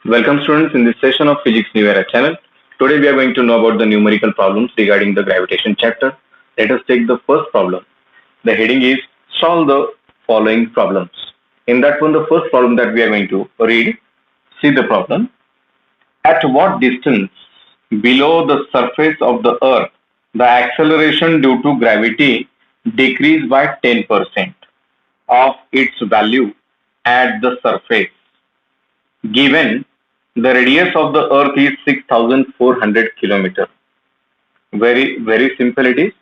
Welcome students in this session of Physics New Era channel. Today we are going to know about the numerical problems regarding the gravitation chapter. Let us take the first problem. The heading is solve the following problems. In that one, the first problem that we are going to read, see the problem. At what distance below the surface of the earth the acceleration due to gravity decreased by 10% of its value at the surface, given the radius of the earth is 6,400 kilometers. Very simple it is.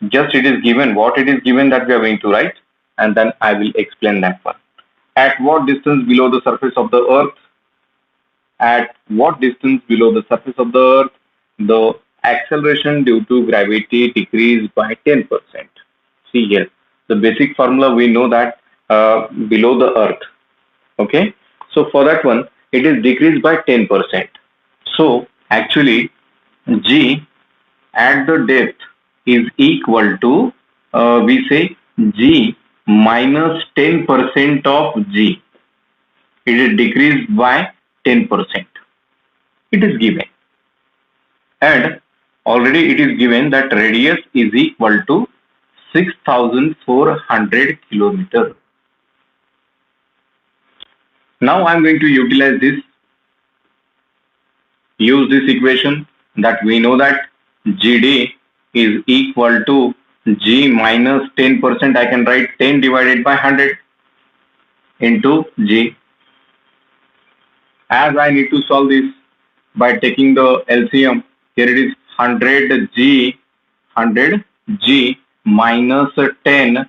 Just it is given what it is given that we are going to write, and then I will explain that one. At what distance below the surface of the earth? At what distance below the surface of the earth the acceleration due to gravity decreased by 10%? See here, the basic formula we know that below the earth. Okay, so for that one it is decreased by 10%. So actually G at the depth is equal to we say G minus 10% of G. It is decreased by 10%. It is given, and already it is given that radius is equal to 6,400 kilometers. Now I am going to utilize this, use this equation that we know that GD is equal to G minus 10%. I can write 10 divided by 100 into G. As I need to solve this by taking the LCM, here it is 100G minus 10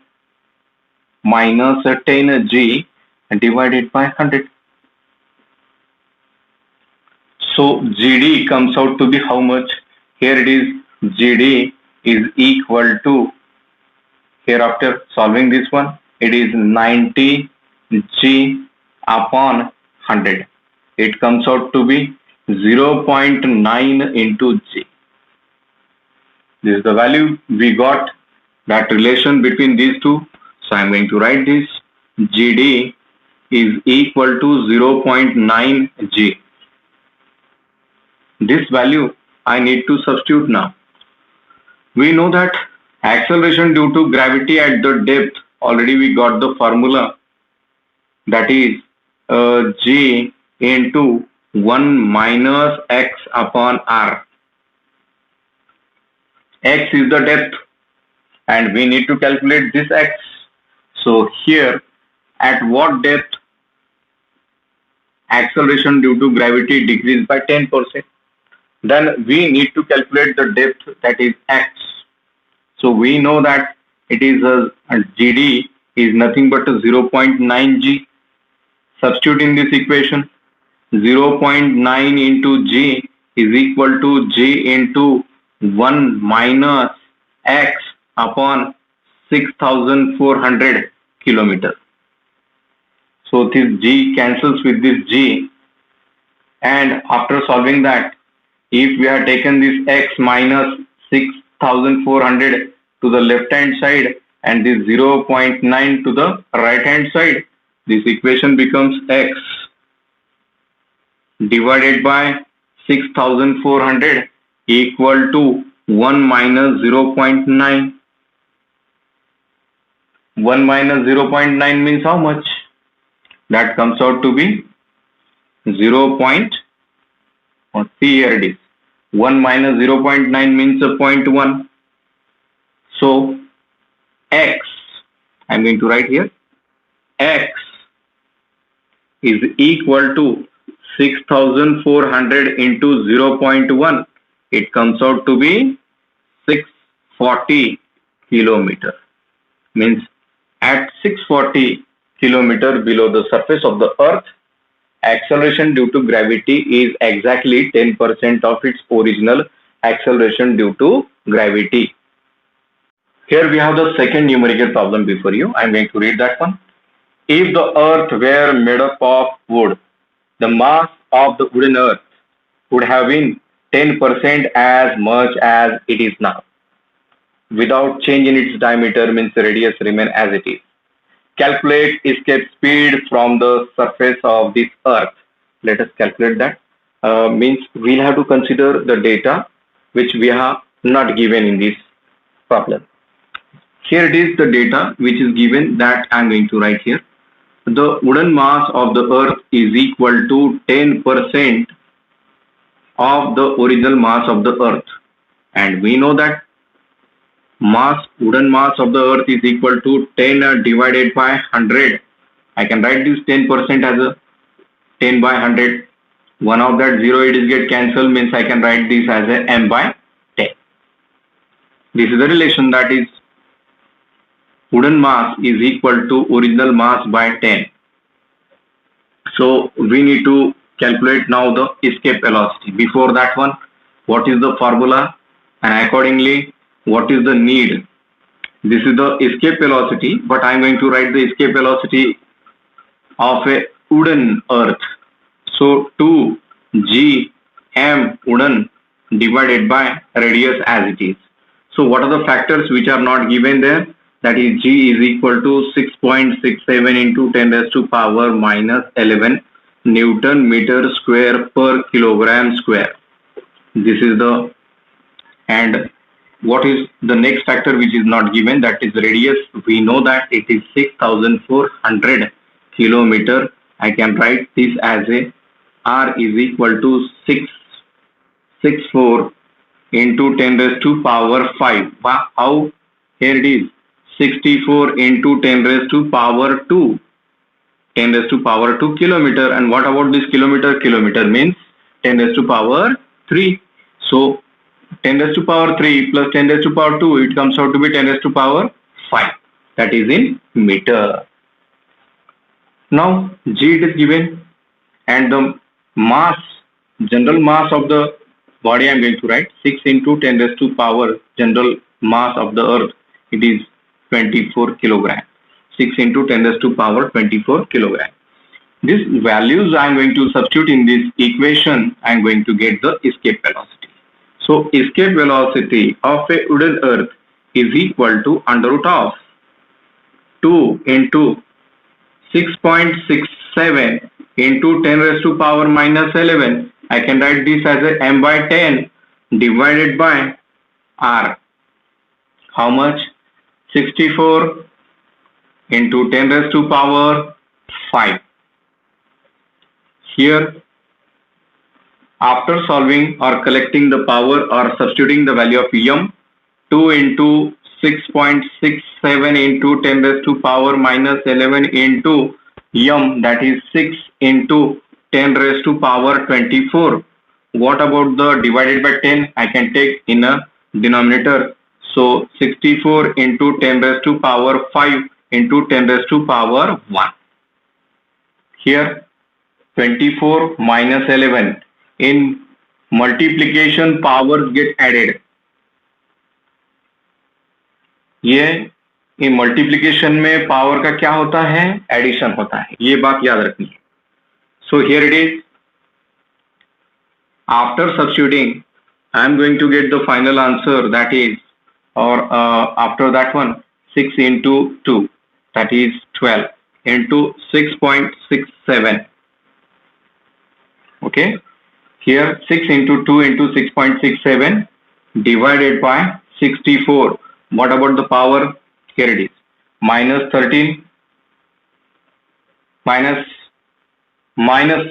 10G divided by 100. So GD comes out to be how much? Here it is GD is equal to, here after solving this one, it is 90G upon 100. It comes out to be 0.9 into G. This is the value we got, that relation between these two. So I am going to write this. GD is equal to 0.9 G. This value I need to substitute now. We know that acceleration due to gravity at the depth, already we got the formula, that is G into 1 minus x upon r. X is the depth and we need to calculate this x. So here, at what depth acceleration due to gravity decreased by 10%? Then we need to calculate the depth, that is x. So we know that it is GD is nothing but 0.9 G. Substitute in this equation. 0.9 into G is equal to G into 1 minus x upon 6,400 kilometers. So this G cancels with this G, and after solving that, if we have taken this x minus 6,400 to the left hand side and this 0.9 to the right hand side, this equation becomes x divided by 6,400 equal to 1 minus 0.9. 1 minus 0.9 means how much? That comes out to be 0. See here it is. 1 minus 0.9 means 0.1. So x, I am going to write here, x is equal to 6,400 into 0.1. It comes out to be 640 kilometer. Means at 640 kilometer below the surface of the earth, acceleration due to gravity is exactly 10% of its original acceleration due to gravity. Here we have the second numerical problem before you. I am going to read that one. If the earth were made up of wood, the mass of the wooden earth would have been 10% as much as it is now. Without change in its diameter, means the radius remain as it is. Calculate escape speed from the surface of this earth Let us calculate that. Means we'll have to consider the data which we have not given in this problem. Here it is the data which is given that I'm going to write here. The wooden mass of the earth is equal to 10% of the original mass of the earth. And we know that wooden mass of the earth is equal to 10 divided by 100. I can write this 10% as a 10 by 100. One of that 0 it is get cancelled, means I can write this as a m by 10. This is the relation, that is wooden mass is equal to original mass by 10. So we need to calculate now the escape velocity. Before that one, what is the formula, and accordingly what is the need? This is the escape velocity, but I am going to write the escape velocity of a wooden earth. So 2 gm wooden divided by radius as it is. So what are the factors which are not given there? That is g is equal to 6.67 into 10 raised to power minus 11 Newton meter square per kilogram square. This is the, and what is the next factor which is not given? That is radius. We know that it is 6,400 kilometer. I can write this as a r is equal to 664 into 10 raised to power 5. How? Here it is 64 into 10 raised to power 2. 10 raised to power 2 kilometer. And what about this kilometer? Kilometer means 10 raised to power 3. So 10 raised to power 3 plus 10 raised to power 2, it comes out to be 10 raised to power 5. That is in meter. Now g it is given, and the mass, general mass of the body I am going to write 6 into 10 raised to power general mass of the earth. It is 24 kilogram. 6 into 10 raised to power 24 kilogram. These values I am going to substitute in this equation. I am going to get the escape velocity. So escape velocity of a wooden earth is equal to under root of 2 into 6.67 into 10 raised to power minus 11. I can write this as a m by 10 divided by r. How much? 64 into 10 raised to power 5. Here, after solving or collecting the power or substituting the value of m, 2 into 6.67 into 10 raised to power minus 11 into m, that is 6 into 10 raised to power 24. What about the divided by 10? I can take in a denominator. So 64 into 10 raised to power 5 into 10 raised to power 1. Here 24 minus 11. In multiplication powers get added. ये in multiplication में power का क्या होता है? Addition होता है. ये बात याद रखनी है. So here it is. After substituting, I am going to get the final answer, that is, or after that one, 6 into 2, that is 12 into 6.67. Okay. Here 6 into 2 into 6.67 divided by 64. What about the power? Here it is. Minus 13 minus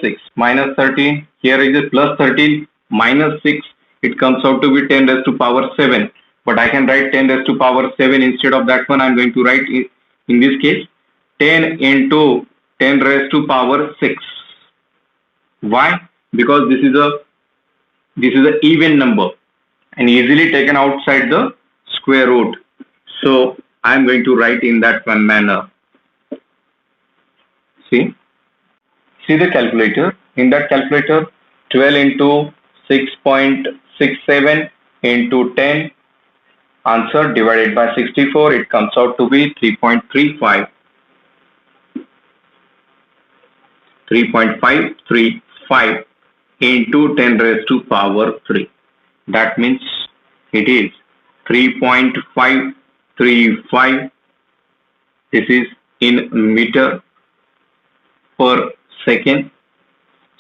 6. Minus 13. Here is a plus 13 minus 6. It comes out to be 10 raised to power 7. But I can write 10 raised to power 7 instead of that one. I am going to write in this case 10 into 10 raised to power 6. Why? Because this is a even number and easily taken outside the square root. So I am going to write in that one manner. See the calculator. In that calculator, 12 into 6.67 into 10, answer divided by 64, it comes out to be 3.35. 3.535 into 10 raised to power 3. That means it is 3.535. This is in meter per second.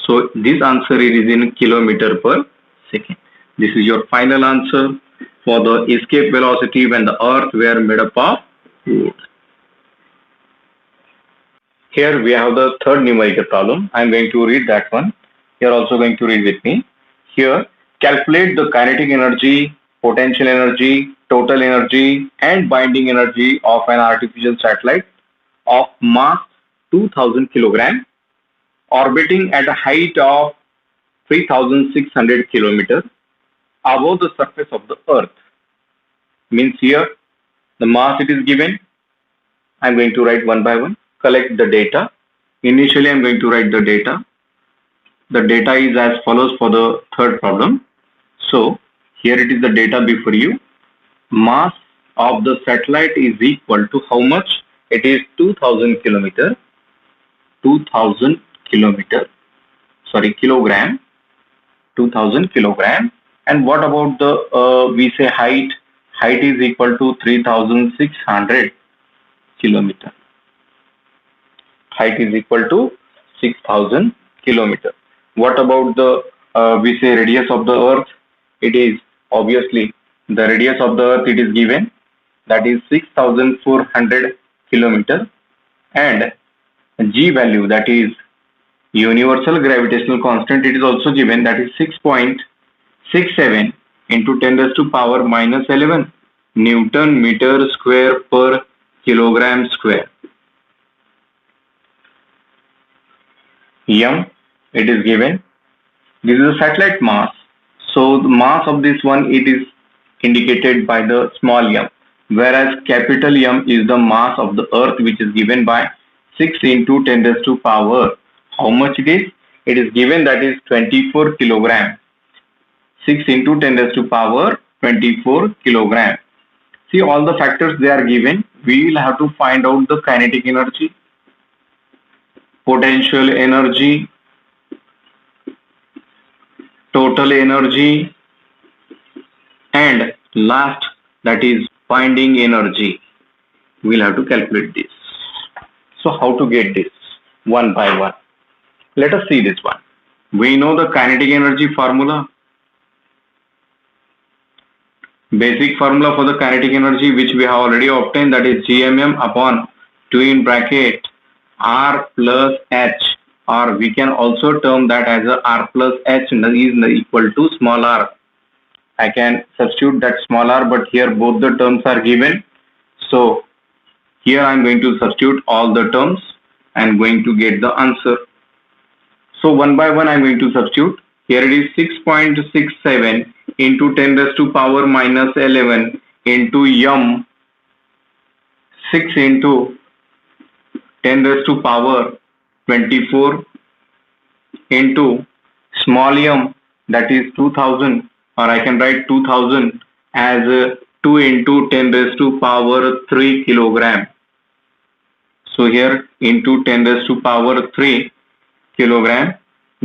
So this answer is in kilometer per second. This is your final answer for the escape velocity when the earth were made up of wood. Here we have the third numerical problem. I am going to read that one. You are also going to read with me. Here, calculate the kinetic energy, potential energy, total energy, and binding energy of an artificial satellite of mass 2000 kilogram orbiting at a height of 3600 kilometers above the surface of the earth. Means here the mass it is given. I am going to write one by one. Collect the data. Initially I am going to write the data. The data is as follows for the third problem. So here it is the data before you. Mass of the satellite is equal to how much? It is 2000 kilometer. 2000 kilometer. Sorry, kilogram. 2000 kilogram. And what about the we say height? Height is equal to 3600 kilometer. Height is equal to 6000 kilometer. What about the we say radius of the earth? It is obviously the radius of the earth it is given, that is 6400 kilometer, and g value, that is universal gravitational constant, it is also given, that is 6.67 into 10 raised to power minus 11 Newton meter square per kilogram square. M it is given. This is a satellite mass. So the mass of this one it is indicated by the small m, whereas capital M is the mass of the earth, which is given by 6 into 10 raised to power. How much it is? It is given, that is 24 kilogram. 6 into 10 raised to power 24 kilogram. See, all the factors they are given. We will have to find out the kinetic energy, potential energy, total energy, and last, that is binding energy. We will have to calculate this. So how to get this? One by one. Let us see this one. We know the kinetic energy formula. Basic formula for the kinetic energy which we have already obtained, that is gmm upon 2 in bracket r plus h, or we can also term that as a r plus h is equal to small r. I can substitute that small r, but here both the terms are given. So here I am going to substitute all the terms and going to get the answer. So one by one I am going to substitute. Here it is 6.67 into 10 raised to power minus 11 into m, 6 into 10 raised to power 24 into small m, that is 2000, or I can write 2000 as 2 into 10 raised to power 3 kilogram. So here into 10 raised to power 3 kilogram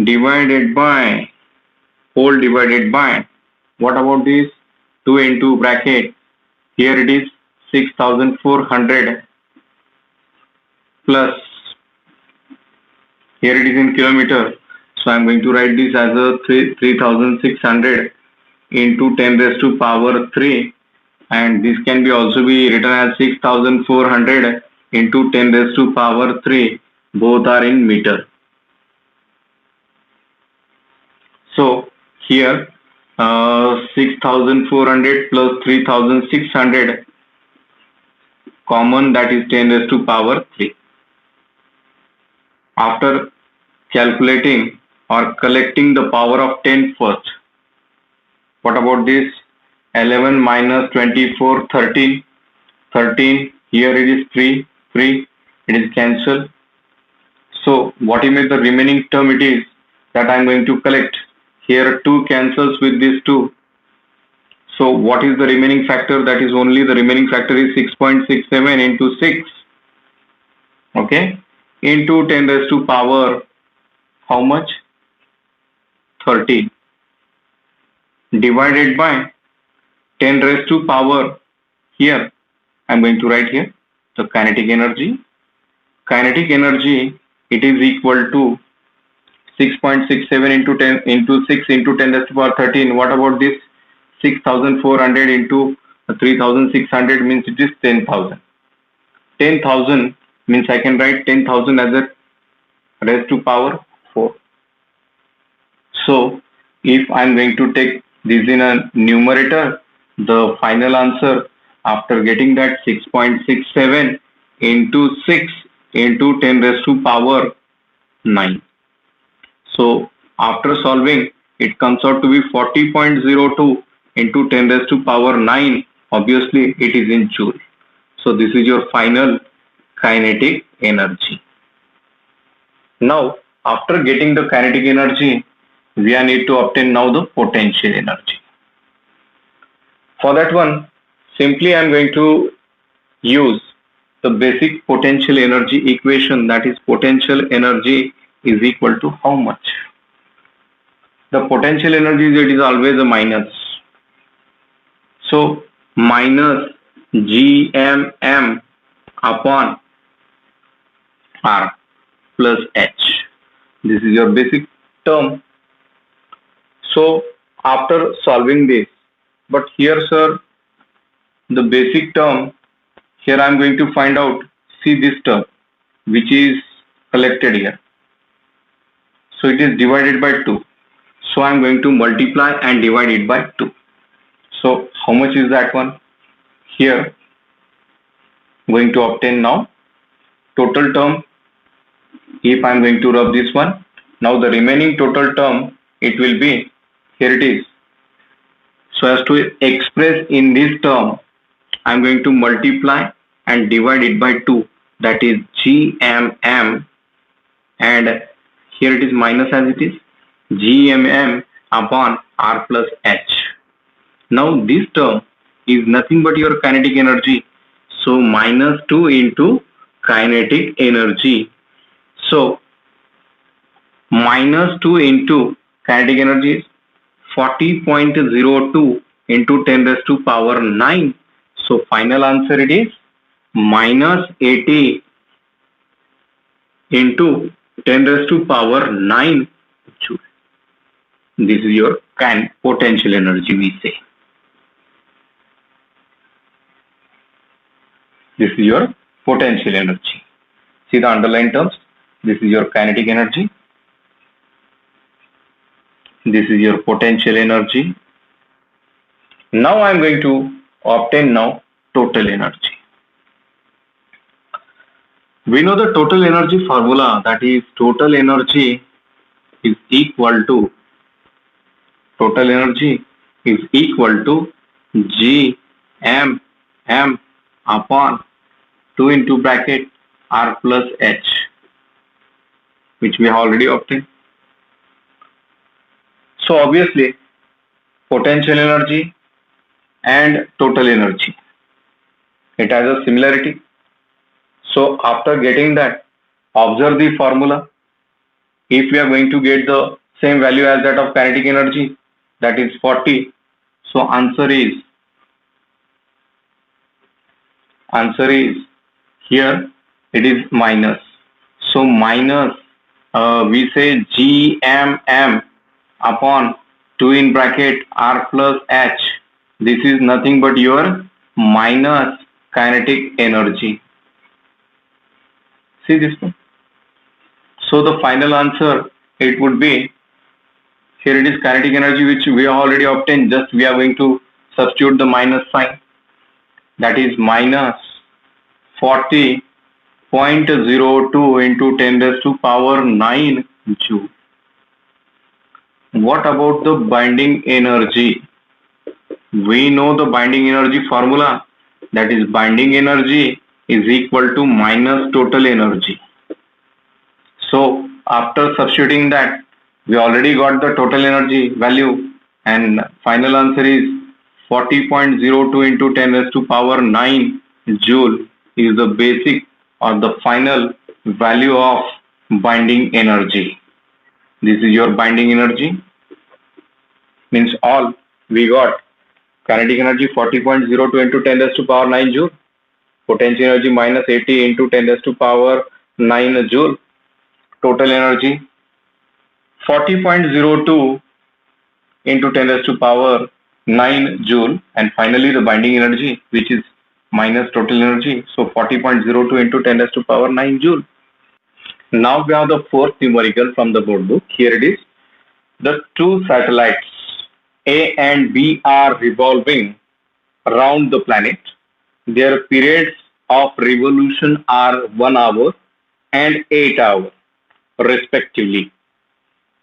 divided by, whole divided by, what about this? 2 into bracket, here it is 6400 plus, here it is in kilometer. So I am going to write this as a 3600 into 10 raised to power 3, and this can be also be written as 6400 into 10 raised to power 3. Both are in meter. So here 6400 plus 3600 common, that is 10 raised to power 3. After calculating or collecting the power of 10 first, what about this? 11 minus 24, 13. 13, here it is 3, it is cancelled. So what is the remaining term it is that I am going to collect. Here 2 cancels with this 2. So what is the remaining factor? That is only the remaining factor is 6.67 into 6. Okay. Into 10 raised to power how much? 13. Divided by 10 raised to power, here I am going to write here the kinetic energy. Kinetic energy, it is equal to 6.67 into 10 into 6 into 10 raised to power 13. What about this? 6,400 into 3,600 means it is 10,000. 10,000 means I can write 10,000 as a raised to power 4. So if I am going to take this in a numerator, the final answer after getting that 6.67 into 6 into 10 raised to power 9. So after solving, it comes out to be 40.02 into 10 raised to power 9. Obviously, it is in joule. So this is your final kinetic energy. Now, after getting the kinetic energy, we need to obtain now the potential energy. For that one, simply I am going to use the basic potential energy equation, that is potential energy is equal to how much? The potential energy, it is always a minus. So minus GMM upon R plus H. This is your basic term. So after solving this, but here sir, the basic term, here I am going to find out, see this term which is collected here. So it is divided by 2. So I am going to multiply and divide it by 2. So how much is that one? Here I am going to obtain now total term. If I am going to rub this one, now the remaining total term, it will be, here it is. So as to express in this term, I am going to multiply and divide it by 2. That is GMM, and here it is minus as it is, GMM upon R plus H. Now this term is nothing but your kinetic energy. So minus 2 into kinetic energy. So minus 2 into kinetic energy is 40.02 into 10 raised to power 9. So final answer it is minus 80 into 10 raised to power 9 joule. This is your potential energy, we say. This is your potential energy. See the underlined terms. This is your kinetic energy. This is your potential energy. Now I am going to obtain now total energy. We know the total energy formula, that is total energy is equal to G M M upon 2 into bracket R plus H, which we have already obtained. So obviously potential energy and total energy, it has a similarity. So after getting that, observe the formula. If we are going to get the same value as that of kinetic energy, that is 40. So answer is here it is minus. So minus we say GMM upon 2 in bracket R plus H. This is nothing but your minus kinetic energy. See this one. So the final answer, it would be, here it is kinetic energy which we have already obtained, just we are going to substitute the minus sign. That is minus 40.02 into 10 raised to power 9 joule. What about the binding energy? We know the binding energy formula, that is binding energy is equal to minus total energy. So after substituting that, we already got the total energy value, and final answer is 40.02 into 10 raised to power 9 joule is the basic or the final value of binding energy. This is your binding energy. Means all we got: kinetic energy 40.02 into 10 raised to power 9 joule, potential energy minus 80 into 10 raised to power 9 joule, total energy 40.02 into 10 raised to power 9 joule, and finally the binding energy, which is minus total energy. So 40.02 into 10 raised to power 9 joule. Now we have the fourth numerical from the board book. Here it is. The two satellites A and B are revolving around the planet. Their periods of revolution are 1 hour and 8 hours respectively.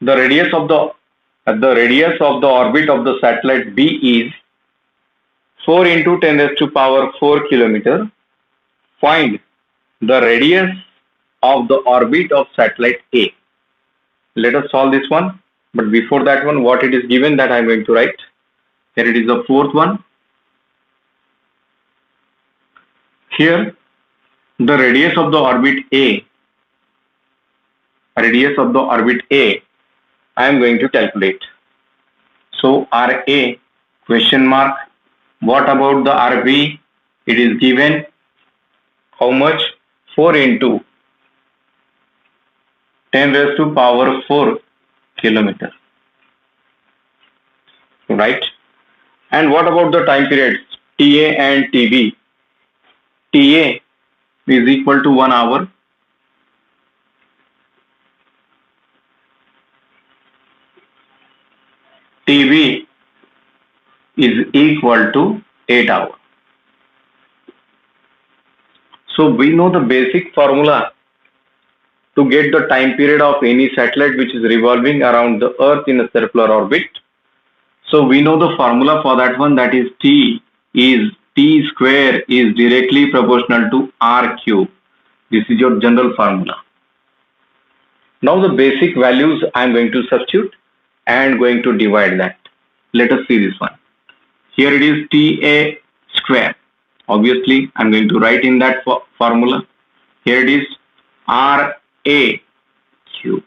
The radius of the orbit of the satellite B is 4 into 10 raised to power 4 kilometer. Find the radius of the orbit of satellite A. Let us solve this one. But before that one, what it is given, that I am going to write. Here it is the fourth one. Here the radius of the orbit A, I am going to calculate. So RA question mark. What about the RB? It is given how much? 4 into 10 raised to power 4 kilometer. Right? And what about the time periods? TA and TB. TA is equal to 1 hour. TB is equal to 8 hours. So we know the basic formula to get the time period of any satellite which is revolving around the Earth in a circular orbit. So we know the formula for that one, that is T square is directly proportional to R cube. This is your general formula. Now the basic values I am going to substitute and going to divide that. Let us see this one. Here it is TA square. Obviously I am going to write in that formula. Here it is RA cube.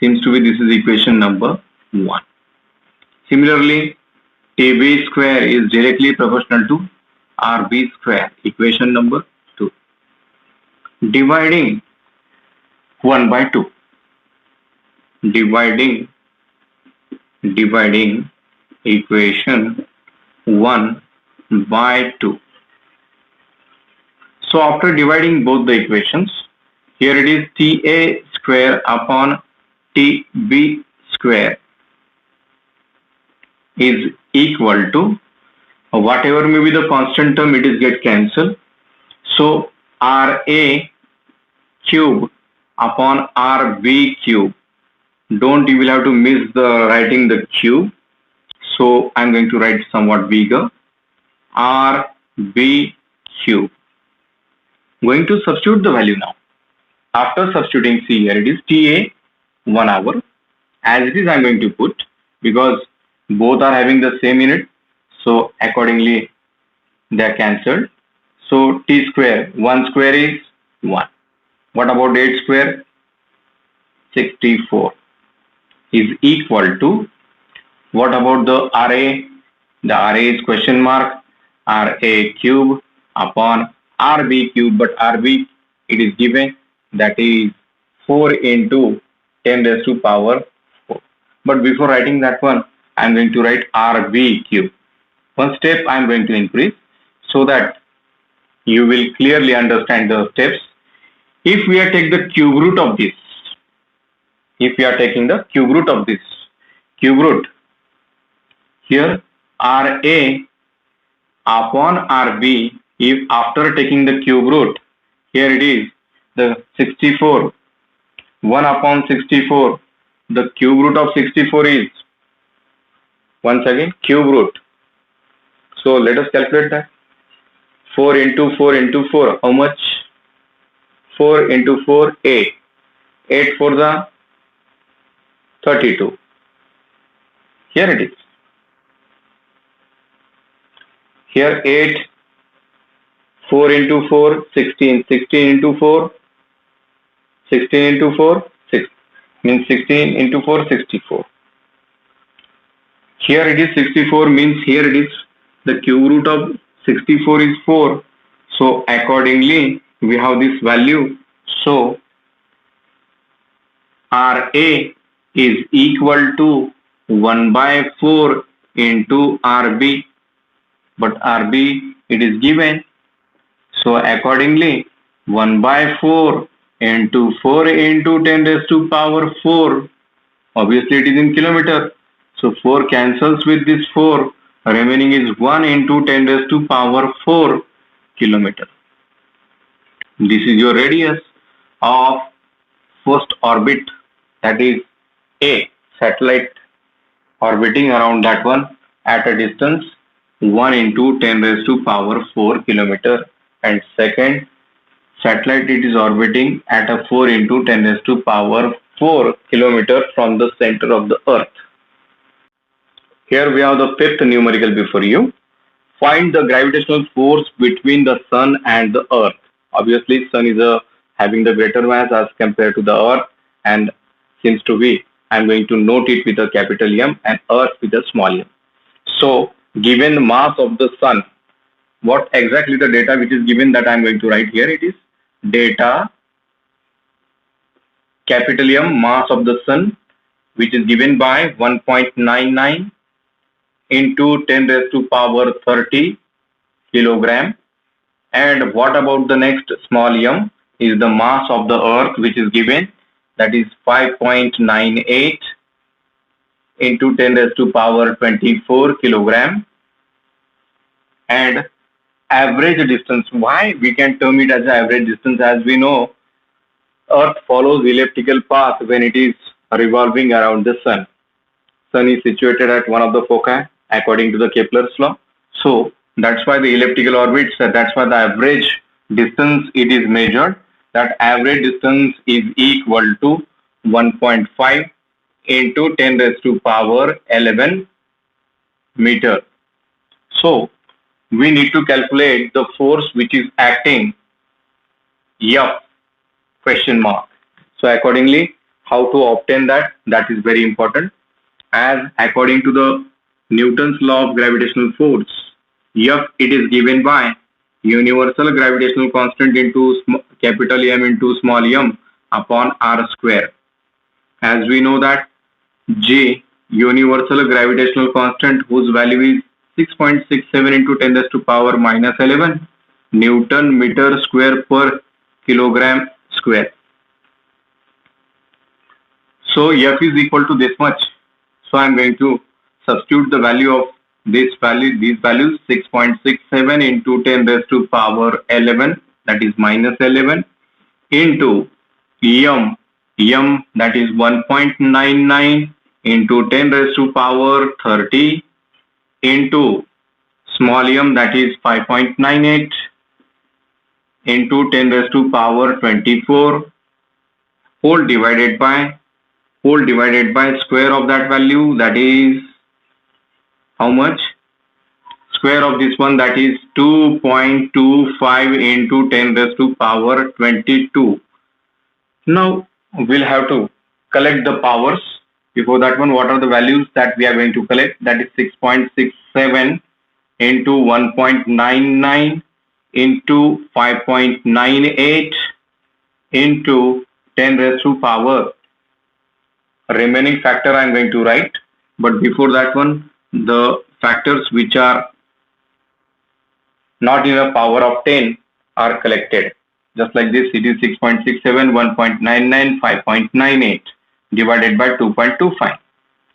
Seems to be this is equation number 1. Similarly, TB square is directly proportional to RB square, equation number 2. Dividing 1 by 2. Dividing equation 1 by 2. So after dividing both the equations, here it is TA square upon TB square is equal to whatever may be the constant term, it is get cancelled. So RA cube upon RB cube. Don't, you will have to miss the writing the cube. So I'm going to write somewhat bigger. RB cube. Going to substitute the value now. After substituting, see here it is TA 1 hour. As it is, I'm going to put, because both are having the same unit, so accordingly they are cancelled. So T square, 1 square is 1. What about 8 square? 64 is equal to, what about the RA? The RA is question mark, RA cube upon RB cube, but RB it is given, that is 4 into 10 raised to power 4. But before writing that one, I am going to write RB cube. One step I am going to increase so that you will clearly understand the steps. If we are taking the cube root of this, cube root, here RA upon RB, if after taking the cube root, here it is the 64, 1 upon 64, the cube root of 64 is, once again, cube root. So let us calculate that. 4 into 4 into 4, how much? 4 into 4, 8. 8 for the 32. Here it is. Here 8, 4 into 4, 16. 16 into 4, 16 into 4, 6. Means 16 into 4, 64. Here it is 64, means here it is the cube root of 64 is 4. So accordingly we have this value. So RA is equal to 1 by 4 into RB, but RB it is given. So accordingly 1 by 4 into 4 into 10 raised to power 4, obviously it is in kilometer. So 4 cancels with this 4, remaining is 1 into 10 raised to power 4 kilometer. This is your radius of first orbit, that is a satellite orbiting around that one at a distance 1 into 10 raised to power 4 kilometer, and second satellite it is orbiting at a 4 into 10 raised to power 4 kilometer from the center of the earth. Here we have the fifth numerical before you. Find the gravitational force between the sun and the earth. Obviously sun is having the greater mass as compared to the earth, and seems to be, I'm going to note it with a capital M and earth with a small m. So given the mass of the sun, what exactly the data which is given that I'm going to write here, it is data capital M mass of the sun, which is given by 1.99 into 10 raised to power 30 kilogram. And what about the next small m is the mass of the earth, which is given, that is 5.98 into 10 raised to power 24 kilogram. And average distance, why we can term it as average distance, as we know earth follows elliptical path when it is revolving around the sun. Sun is situated at one of the foci according to the Kepler's law. So that's why the elliptical orbits, that's why the average distance it is measured. That average distance is equal to 1.5 into 10 raised to power 11 meter. So we need to calculate the force which is acting F question mark. So accordingly, how to obtain that is very important, as according to the Newton's law of gravitational force, F it is given by universal gravitational constant into capital M into small m upon r square. As we know that J, universal gravitational constant, whose value is 6.67 into 10 raised to power minus 11 Newton meter square per kilogram square. So F is equal to this much. So I am going to substitute the value of these values 6.67 into 10 raised to power 11, that is minus 11, into m that is 1.99 into 10 raised to power 30 into small m, that is 5.98 into 10 raised to power 24 whole divided by square of that value, that is how much? Square of this one, that is 2.25 into 10 raised to power 22. Now we'll have to collect the powers. Before that one, what are the values that we are going to collect? That is 6.67 into 1.99 into 5.98 into 10 raised to power. Remaining factor I am going to write, but before that one, the factors which are not in a power of 10 are collected. Just like this, it is 6.67, 1.99, 5.98 divided by 2.25.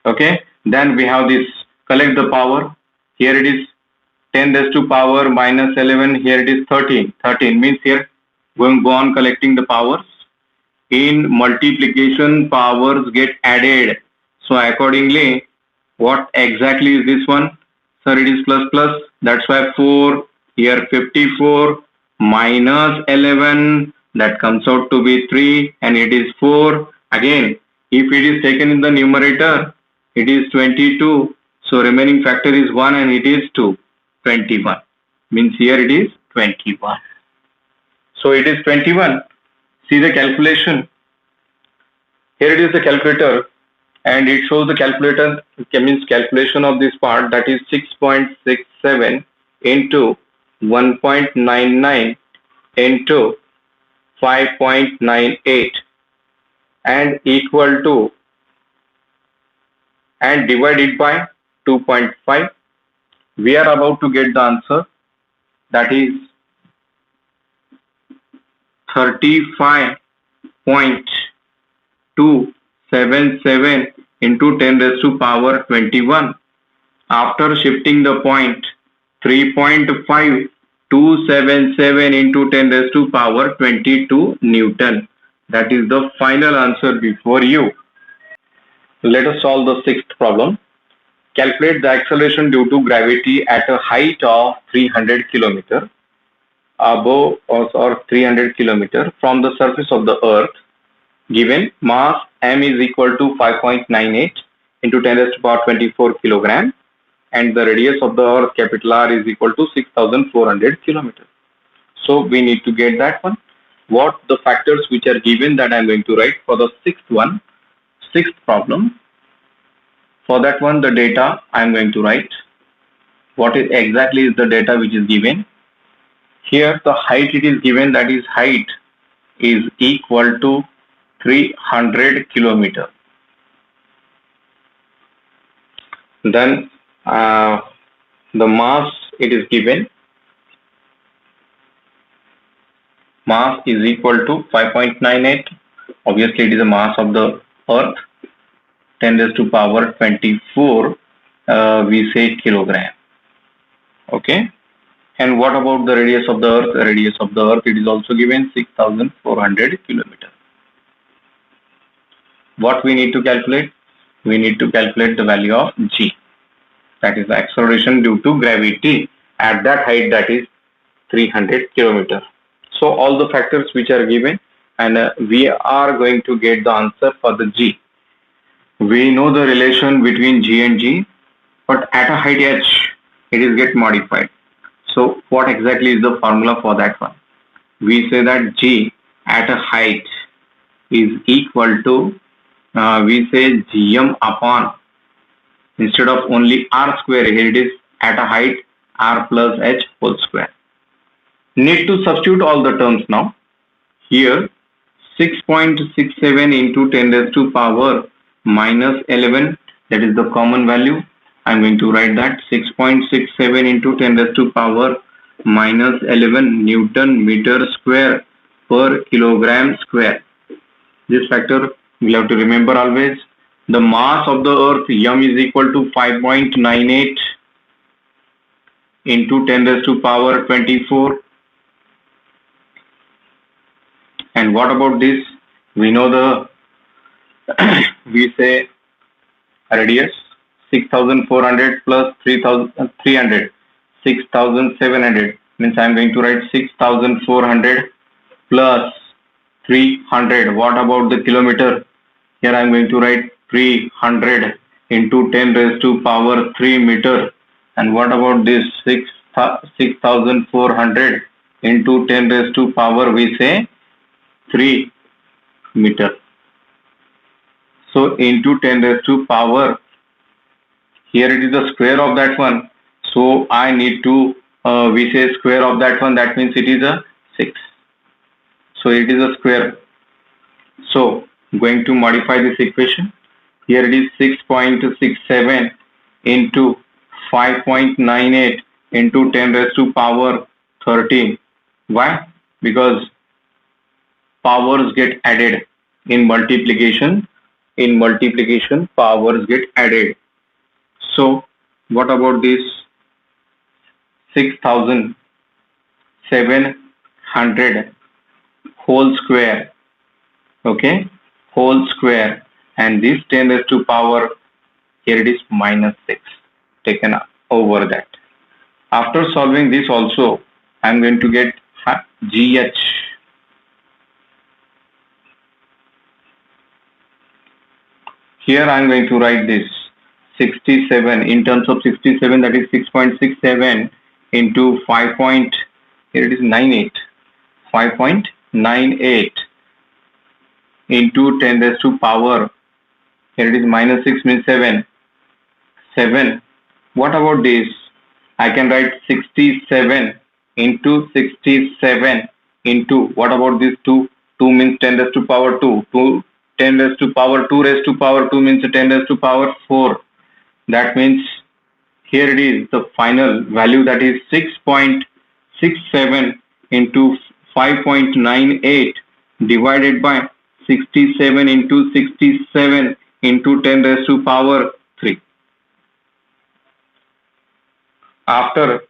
Okay, then we have this collect the power. Here it is 10 raised to power minus 11. Here it is 13. 13 means here go on collecting the powers. In multiplication, powers get added. So accordingly, what exactly is this one? Sir, it is plus plus. That's why 4. Here 54 minus 11. That comes out to be 3, and it is 4. Again, if it is taken in the numerator, it is 22. So remaining factor is 1, and it is 2. 21. Means here it is 21. So it is 21. See the calculation. Here it is the calculator, and it shows the calculation of this part, that is 6.67 into 1.99 into 5.98 and equal to and divide it by 2.5. We are about to get the answer, that is 35.277 into 10 raised to power 21. After shifting the point, 3.5277 into 10 raised to power 22 Newton. That is the final answer before you. Let us solve the sixth problem. Calculate the acceleration due to gravity at a height of 300 km above or 300 km from the surface of the earth. Given mass m is equal to 5.98 into 10 raised to power 24 kilogram, and the radius of the earth capital R is equal to 6,400 kilometers. So we need to get that one. What the factors which are given, that I am going to write for the sixth problem. For that one, the data I am going to write. What is exactly is the data which is given. Here the height it is given, that is height is equal to 300 kilometer. Then the mass it is given. Mass is equal to 5.98. Obviously it is the mass of the earth. 10 raised to power 24 we say kilogram. Okay. And what about the radius of the earth? The radius of the earth, it is also given 6,400 kilometers. What we need to calculate? We need to calculate the value of g. That is the acceleration due to gravity at that height, that is 300 kilometers. So all the factors which are given, and we are going to get the answer for the g. We know the relation between g and g, but at a height h, it is get modified. So what exactly is the formula for that one? We say that g at a height is equal to, we say gm upon, instead of only r square, here it is at a height r plus h whole square. Need to substitute all the terms now. Here 6.67 into 10 raised to power minus 11, that is the common value. I am going to write that 6.67 into 10 raised to power minus 11 Newton meter square per kilogram square. This factor we have to remember always. The mass of the earth m is equal to 5.98 into 10 raised to power 24. And what about this? We know the we say radius 6,400 plus 3,300, 6,700, means I am going to write 6,400 plus 300. What about the kilometer? Here I am going to write 300 into 10 raised to power 3 meter. And what about this 6,400 into 10 raised to power, we say 3 meter. So into 10 raised to power, here it is the square of that one. So I need to, we say square of that one, that means it is a 6. So it is a square. So going to modify this equation. Here it is 6.67 into 5.98 into 10 raised to power 13. Why? Because powers get added in multiplication. In multiplication, powers get added. So what about this 6,700 whole square? Okay, whole square, and this 10 raised to power, here it is minus 6 taken over that. After solving this also, I am going to get GH. Here I am going to write this 67 in terms of 67, that is 6.67 into 5. Here it is 98, 5.98 into 10 raised to power, here it is minus 6 means 7. What about this? I can write 67 into 67 into, what about this 2? 2 means 10 raised to power 2. 10 raised to power 2 raised to power 2 means 10 raised to power 4. That means here it is the final value, that is 6.67 into 5.98 divided by 67 into 67 into 10 raised to power 3. After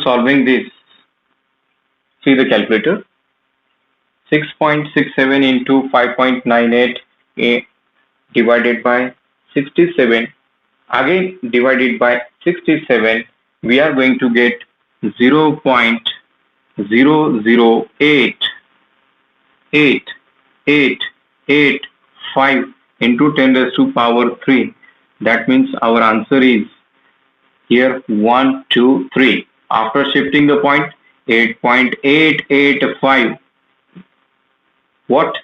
solving this, see the calculator. 6.67 into 5.98 divided by 67, again divided by 67, we are going to get 0.0088885 into 10 raised to power 3. That means our answer is here 1, 2, 3. After shifting the point, 8.885 what?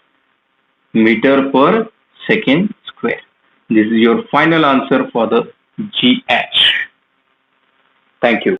Meter per second square. This is your final answer for the GH. Thank you.